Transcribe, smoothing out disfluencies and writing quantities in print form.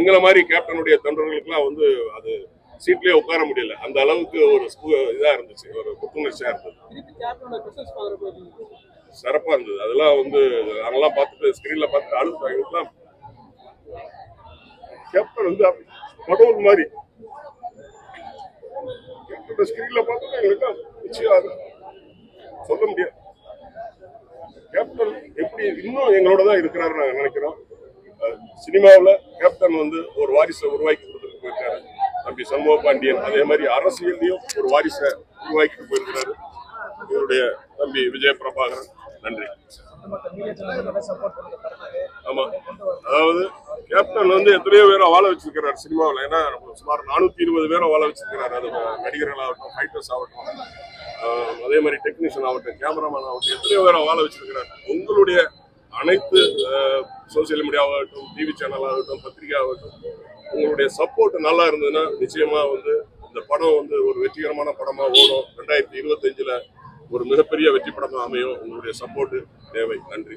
எங்களை மாதிரி கேப்டனுடைய தொண்டர்களுக்குலாம் வந்து அது சீட்லயே உட்கார முடியல. அந்த அளவுக்கு ஒரு இதா இருந்துச்சு, ஒரு புத்துணர்ச்சியா இருந்தது, சிறப்பா இருந்தது. அதெல்லாம் வந்து நாங்கெல்லாம் பார்த்துட்டு ஸ்கிரீன்ல பார்த்துட்டு அழுத்தாங்க. கேப்டன் வந்து கடவுள் மாதிரி ஸ்கிரீன்ல பார்த்துட்டு எங்களுக்கு நிச்சயம் சொல்ல முடியாது. கேப்டன் எப்படி இன்னும் எங்களோட தான் இருக்கிறாரு நாங்க நினைக்கிறோம். சினிமாவில் கேப்டன் வந்து ஒரு வாரிசை உருவாக்கி கொடுத்துட்டு போயிருக்காரு தம்பி சண்முக பாண்டியன். அதே மாதிரி அரசியல்லையும் ஒரு வாரிசை உருவாக்கிட்டு போயிருக்கிறாரு இவருடைய தம்பி விஜய பிரபாகரன். நன்றி. ஆமா, அதாவது கேப்டன் வந்து எத்தனையோ பேரை வாழ வச்சிருக்கிறார் சினிமாவில். ஏன்னா சுமார் 420 பேரை வாழ வச்சிருக்கிறாரு. அது நடிகர்கள் ஆகட்டும், ஃபைட்டர்ஸ் ஆகட்டும், அதே மாதிரி டெக்னீஷியன் ஆகட்டும், கேமராமேன் ஆகட்டும், எத்தனையோ பேரை வாழ வச்சிருக்கிறார். உங்களுடைய அனைத்து சோசியல் மீடியாவாகட்டும், டிவி சேனல் ஆகட்டும், பத்திரிகை ஆகட்டும், உங்களுடைய சப்போர்ட் நல்லா இருந்ததுன்னா நிச்சயமா வந்து இந்த படம் வந்து ஒரு வெற்றிகரமான படமா ஓடும். 2025 ஒரு மிகப்பெரிய வெற்றி படமா அமையும். உங்களுடைய சப்போர்ட் தேவை. நன்றி.